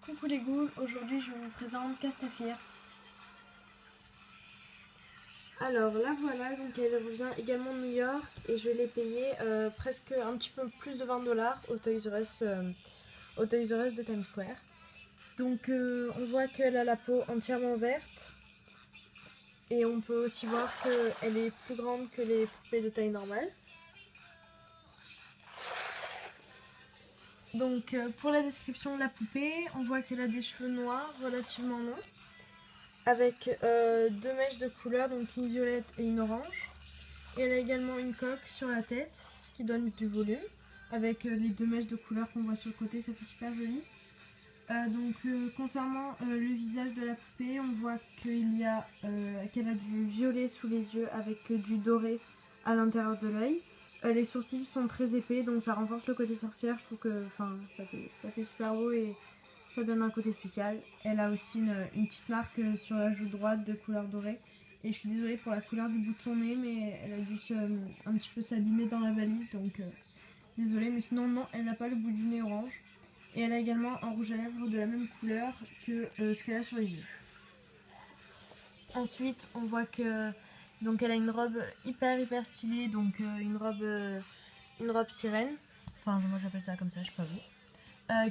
Coucou les ghouls, aujourd'hui je vous présente Castafirs. Alors la voilà, donc elle vient également de New York et je l'ai payée presque un petit peu plus de 20$ au Toys R Us, de Times Square. Donc on voit qu'elle a la peau entièrement verte et on peut aussi voir qu'elle est plus grande que les poupées de taille normale. Donc pour la description de la poupée, on voit qu'elle a des cheveux noirs relativement longs, avec deux mèches de couleur, donc une violette et une orange. Et elle a également une coque sur la tête, ce qui donne du volume, avec les deux mèches de couleur qu'on voit sur le côté, ça fait super joli. Concernant le visage de la poupée, on voit qu'elle a du violet sous les yeux avec du doré à l'intérieur de l'œil. Les sourcils sont très épais, donc ça renforce le côté sorcière. Je trouve que ça fait super beau et ça donne un côté spécial. Elle a aussi une petite marque sur la joue droite de couleur dorée. Et je suis désolée pour la couleur du bout de son nez, mais elle a dû un petit peu s'abîmer dans la valise, donc désolée. Mais sinon, non, elle n'a pas le bout du nez orange. Et elle a également un rouge à lèvres de la même couleur que ce qu'elle a sur les yeux. Ensuite, on voit que donc elle a une robe hyper stylée, donc une robe sirène. Enfin, moi j'appelle ça comme ça, je sais pas vous.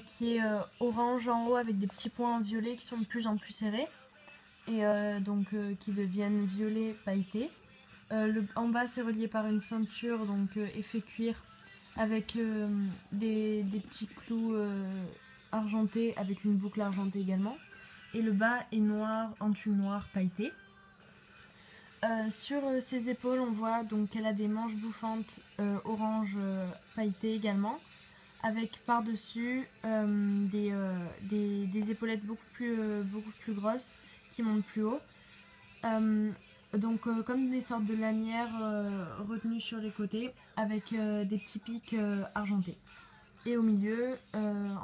Qui est orange en haut avec des petits points violets qui sont de plus en plus serrés. Et qui deviennent violet pailleté. En bas c'est relié par une ceinture, donc effet cuir, avec des petits clous argentés avec une boucle argentée également. Et le bas est noir, en tulle noir pailleté. Sur ses épaules, on voit donc qu'elle a des manches bouffantes orange pailletées également, avec par-dessus des épaulettes beaucoup plus grosses qui montent plus haut. Comme des sortes de lanières retenues sur les côtés avec des petits pics argentés. Et au milieu,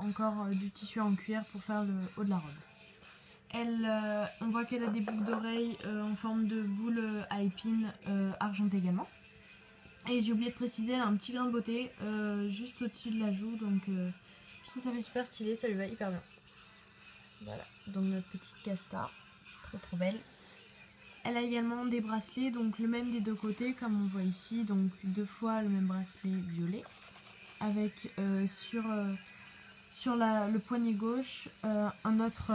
encore du tissu en cuir pour faire le haut de la robe. On voit qu'elle a des boucles d'oreilles en forme de boule à épines argentées également. Et j'ai oublié de préciser, elle a un petit grain de beauté juste au-dessus de la joue, donc je trouve ça fait super stylé, ça lui va hyper bien. Voilà, donc notre petite Casta, trop belle. Elle a également des bracelets, donc le même des deux côtés, comme on voit ici, donc deux fois le même bracelet violet, avec sur le poignet gauche un autre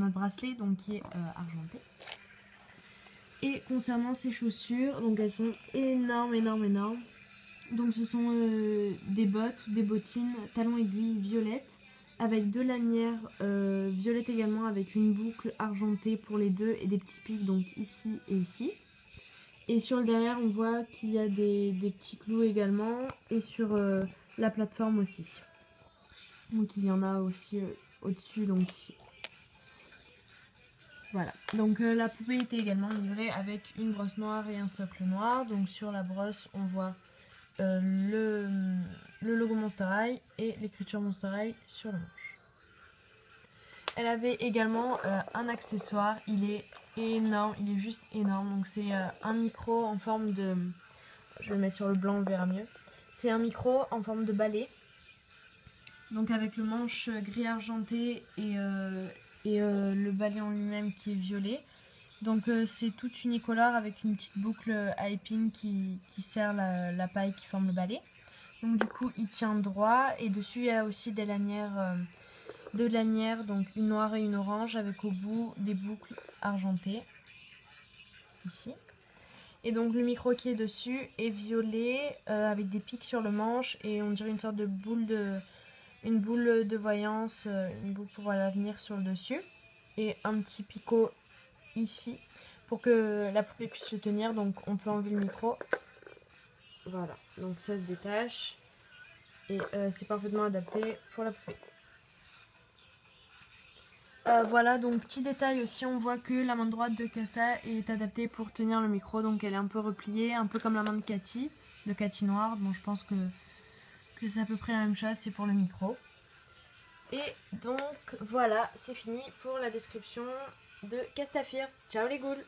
bracelet, donc qui est argenté. Et concernant ses chaussures, donc elles sont énormes. Donc ce sont des bottes, des bottines, talons aiguilles violettes, avec deux lanières violettes également, avec une boucle argentée pour les deux et des petits pics, donc ici et ici. Et sur le derrière, on voit qu'il y a des petits clous également, et sur la plateforme aussi. Donc il y en a aussi au-dessus, donc ici. Voilà, donc la poupée était également livrée avec une brosse noire et un socle noir. Donc sur la brosse, on voit le logo Monster High et l'écriture Monster High sur le manche. Elle avait également un accessoire, il est énorme, il est juste énorme. Donc c'est un micro en forme de... Je vais le mettre sur le blanc, on verra mieux. C'est un micro en forme de balai. Donc avec le manche gris argenté et le balai en lui-même qui est violet. Donc c'est tout unicolore avec une petite boucle à épines qui serre la paille qui forme le balai. Donc du coup il tient droit et dessus il y a aussi des lanières, deux lanières, donc une noire et une orange avec au bout des boucles argentées. Ici. Et donc le micro qui est dessus est violet avec des pics sur le manche et on dirait une sorte de boule de voyance, une boule pour voir l'avenir sur le dessus. Et un petit picot ici pour que la poupée puisse le tenir, donc on peut enlever le micro. Voilà, donc ça se détache et c'est parfaitement adapté pour la poupée. Voilà, donc petit détail aussi, on voit que la main droite de Casta est adaptée pour tenir le micro, donc elle est un peu repliée, un peu comme la main de Cathy Noire. Bon, je pense que c'est à peu près la même chose, c'est pour le micro. Et donc voilà, c'est fini pour la description de Castafirs. Ciao les ghouls!